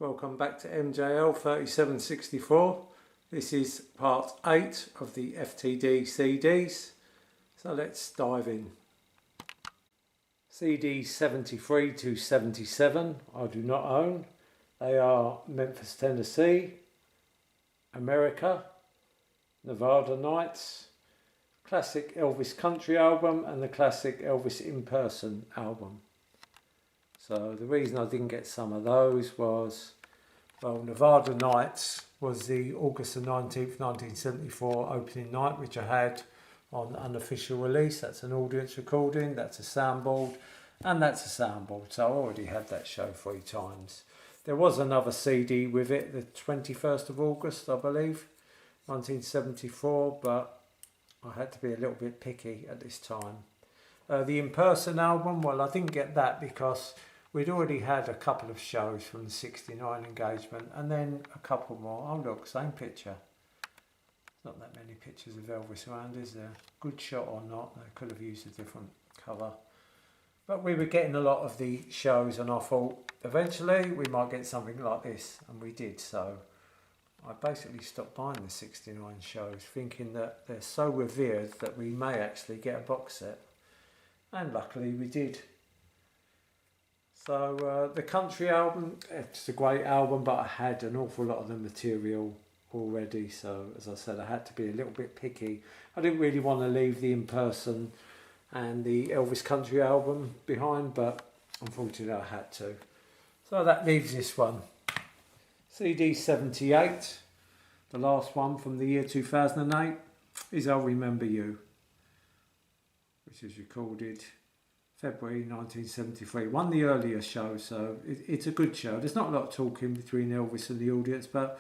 Welcome back to MJL 3764. This is part 8 of the F.T.D CDs. So let's dive in. CD 73 to 77 I do not own. They are Memphis, Tennessee, America, Nevada Nights, classic Elvis country album and the classic Elvis in person album. So the reason I didn't get some of those was, well, Nevada Nights was the August the 19th 1974 opening night, which I had on unofficial release. That's an audience recording, that's a soundboard, and that's a soundboard. So I already had that show 3 times. There was another CD with it, the 21st of August, I believe, 1974, but I had to be a little bit picky at this time. The in-person album, well, I didn't get that because we'd already had a couple of shows from the 69 engagement and then a couple more. Oh look, same picture. Not that many pictures of Elvis around, is there? Good shot or not, they could have used a different cover. But we were getting a lot of the shows and I thought eventually we might get something like this, and we did. So I basically stopped buying the 69 shows, thinking that they're so revered that we may actually get a box set. And luckily we did. So the country album, it's a great album, but I had an awful lot of the material already. So as I said, I had to be a little bit picky. I didn't really want to leave the in-person and the Elvis country album behind, but unfortunately I had to. So that leaves this one. CD 78, the last one from the year 2008, is I'll Remember You, which is recorded February 1973. Won the earlier show, so it's a good show. There's not a lot of talking between Elvis and the audience, but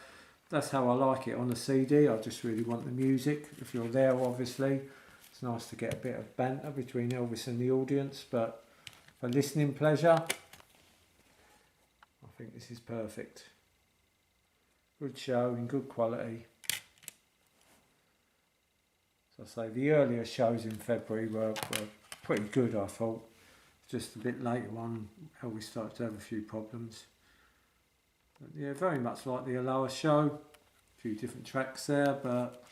that's how I like it on a CD. I just really want the music. If you're there, obviously, it's nice to get a bit of banter between Elvis and the audience, but for listening pleasure, I think this is perfect. Good show in good quality. So I say the earlier shows in February were pretty good, I thought. Just a bit later on, Elvis started to have a few problems. But yeah, very much like the Aloha show. A few different tracks there, but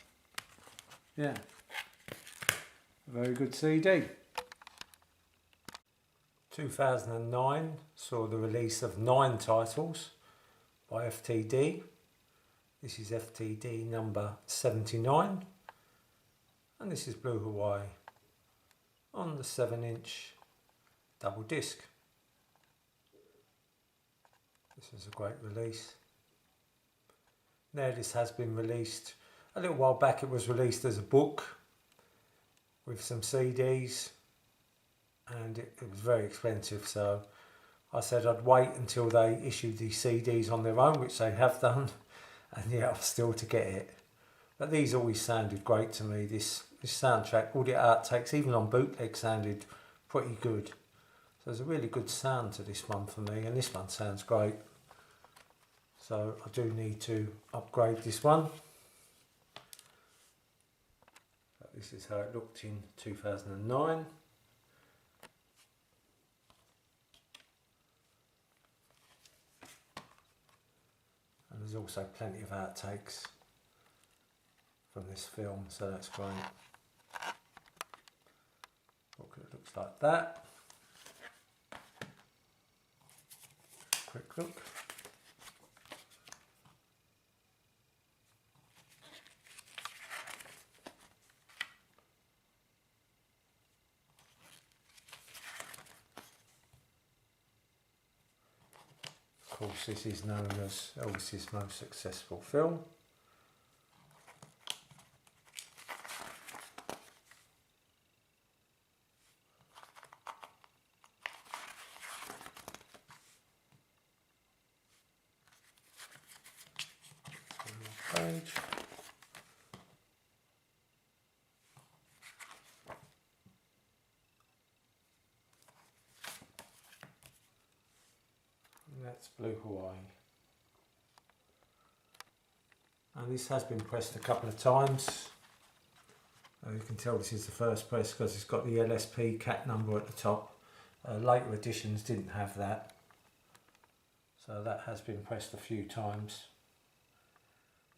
yeah, a very good CD. 2009 saw the release of 9 titles by F.T.D. This is F.T.D number 79, and this is Blue Hawaii on the 7-inch double disc. This is a great release. Now this has been released a little while back. It was released as a book with some CDs, and it was very expensive, so I said I'd wait until they issued these CDs on their own, which they have done, and yeah, I'm still to get it. But these always sounded great to me. This soundtrack, all the outtakes, even on bootleg, sounded pretty good. So there's a really good sound to this one for me, and this one sounds great. So I do need to upgrade this one. But this is how it looked in 2009. And there's also plenty of outtakes from this film, so that's great. Look, it looks like that. Quick look. Of course, this is known as Elvis's most successful film. Page. And that's Blue Hawaii. And this has been pressed a couple of times. You can tell this is the first press because it's got the LSP cat number at the top. Later editions didn't have that. So that has been pressed a few times.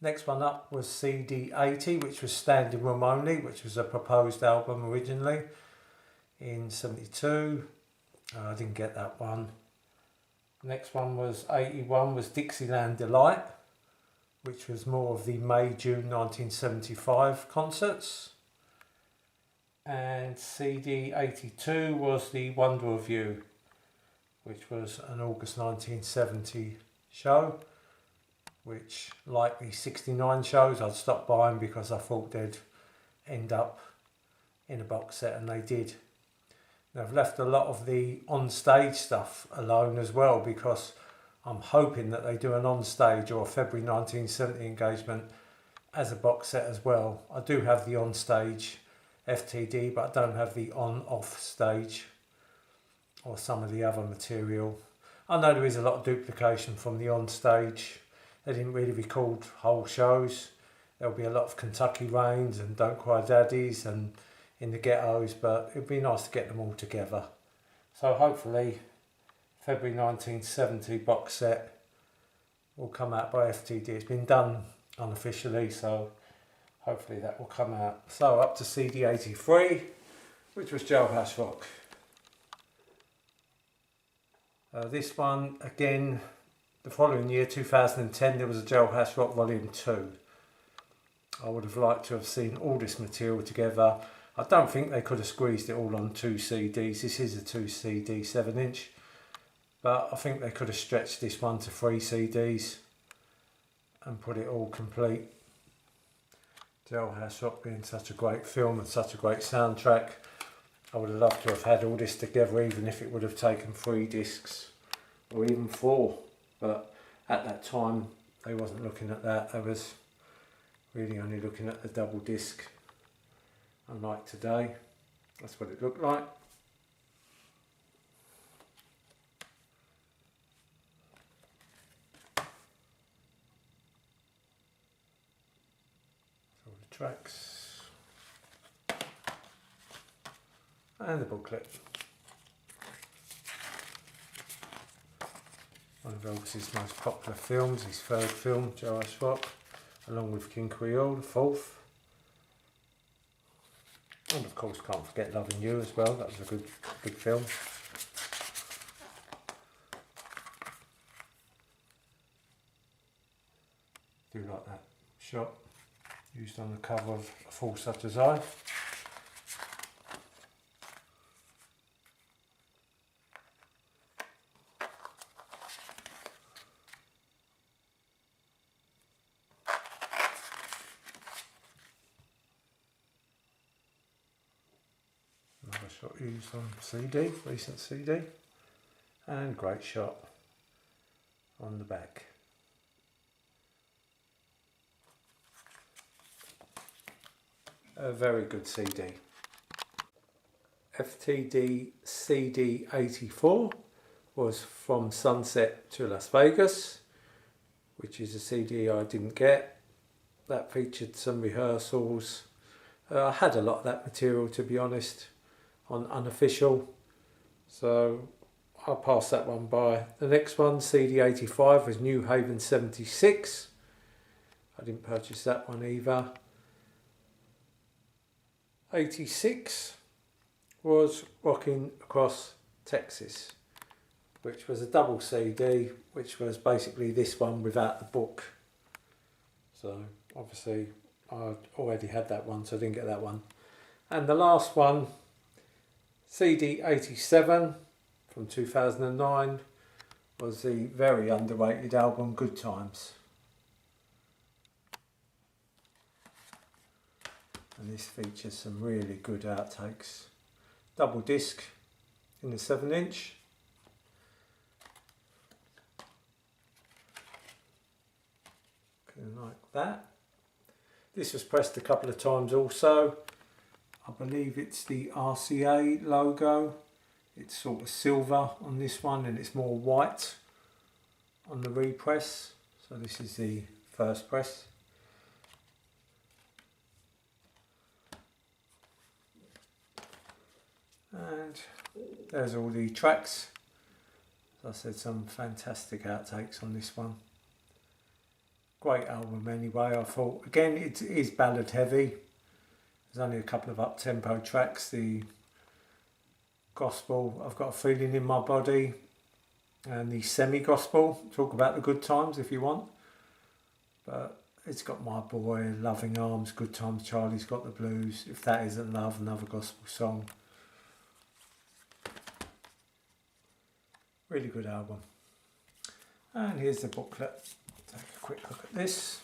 Next one up was CD 80, which was Standing Room Only, which was a proposed album originally in 72. I didn't get that one. Next one was 81, was Dixieland Delight, which was more of the May-June 1975 concerts. And CD 82 was The Wonder of You, which was an August 1970 show, which, like the 69 shows, I'd stopped buying because I thought they'd end up in a box set, and they did. I've left a lot of the on-stage stuff alone as well, because I'm hoping that they do an on-stage or a February 1970 engagement as a box set as well. I do have the on-stage F.T.D, but I don't have the on-off stage or some of the other material. I know there is a lot of duplication from the on-stage. They didn't really record whole shows. There'll be a lot of Kentucky Rains and Don't Cry Daddies and In the Ghettos, but it'd be nice to get them all together. So hopefully February 1970 box set will come out by F.T.D. It's been done unofficially, so hopefully that will come out. So up to CD 83, which was Jailhouse Rock. This one, again, the following year, 2010, there was a Jailhouse Rock Volume 2. I would have liked to have seen all this material together. I don't think they could have squeezed it all on 2 CDs. This is a 2 CD 7-inch. But I think they could have stretched this one to 3 CDs and put it all complete. Jailhouse Rock being such a great film and such a great soundtrack, I would have loved to have had all this together, even if it would have taken 3 discs or even 4. But at that time, they wasn't looking at that. They was really only looking at the double disc. Unlike today, that's what it looked like. So the tracks and the booklet. One of Elvis's most popular films, his 3rd film, Jailhouse Rock, along with King Creole, the 4th. And of course, can't forget Loving You as well. That was a good film. Do like that shot used on the cover of A Fool Such as I. Another shot used on CD, recent CD, and great shot on the back. A very good CD. F.T.D CD 84 was From Sunset to Las Vegas, which is a CD I didn't get. That featured some rehearsals. I had a lot of that material, to be honest, on unofficial, so I'll pass that one by. The next one, CD 85, was New Haven 76. I didn't purchase that one either. 86 was Rocking Across Texas, which was a double CD, which was basically this one without the book. So obviously I already had that one, so I didn't get that one. And the last one, CD 87 from 2009, was the very underrated album Good Times. And this features some really good outtakes. Double disc in the 7-inch. Like that. This was pressed a couple of times also. I believe it's the RCA logo. It's sort of silver on this one and it's more white on the repress. So this is the first press. And there's all the tracks. As I said, some fantastic outtakes on this one. Great album anyway. I thought, again, it is ballad heavy. There's only a couple of up-tempo tracks. The gospel, I've Got a Feeling in My Body, and the semi-gospel, talk about the good times if you want. But it's got My Boy, Loving Arms, Good Times, Charlie's Got the Blues, If That Isn't Love, another gospel song. Really good album. And here's the booklet. Take a quick look at this.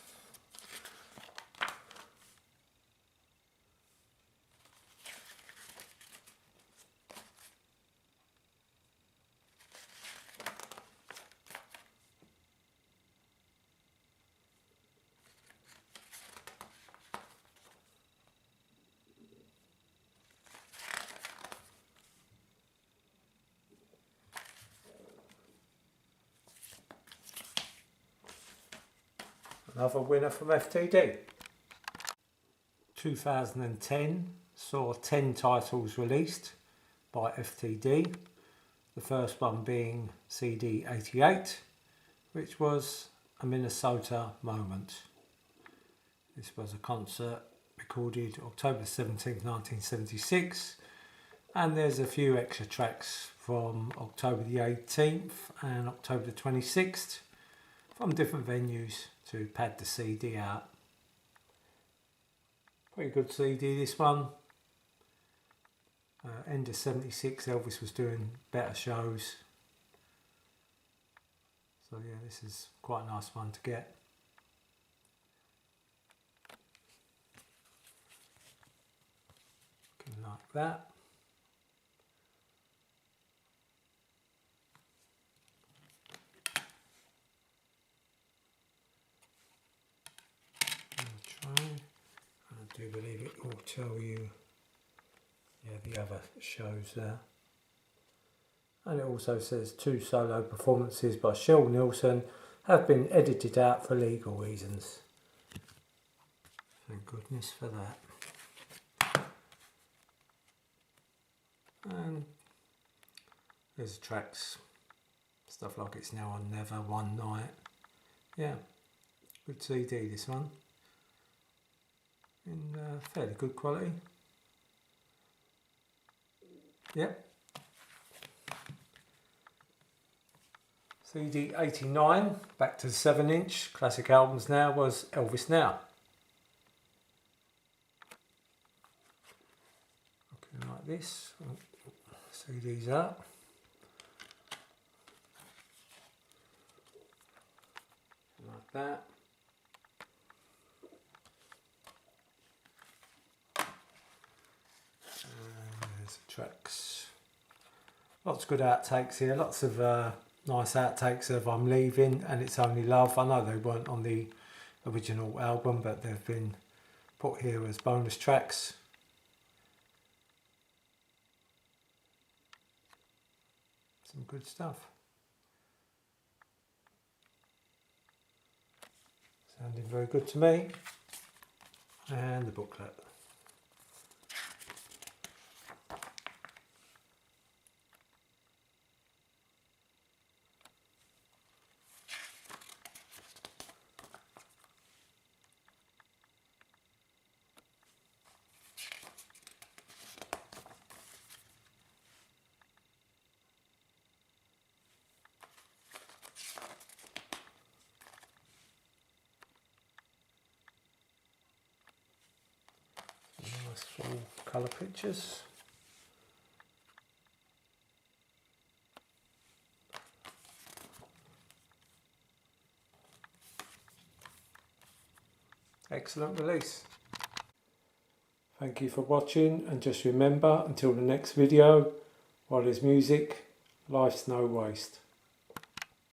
Another winner from F.T.D. 2010 saw 10 titles released by F.T.D. The first one being CD 88, which was a Minnesota moment. This was a concert recorded October 17th, 1976, and there's a few extra tracks from October the 18th and October the 26th from different venues to pad the CD out. Pretty good CD, this one. End of 76, Elvis was doing better shows. So yeah, this is quite a nice one to get. Looking like that. I do believe it will tell you, yeah, the other shows there. And it also says 2 solo performances by Shel Nielsen have been edited out for legal reasons. Thank goodness for that. And there's tracks, stuff like It's Now or Never, One Night. Yeah, good CD this one. In fairly good quality. Yep. CD 89, back to the 7-inch, classic albums now, was Elvis Now. Looking like this. CD's up. Like that. Tracks. Lots of good outtakes here, lots of nice outtakes of I'm Leaving and It's Only Love. I know they weren't on the original album, but they've been put here as bonus tracks. Some good stuff. Sounding very good to me. And the booklet. Nice full colour pictures. Excellent release. Thank you for watching, and just remember, until the next video, while there's music, life's no waste.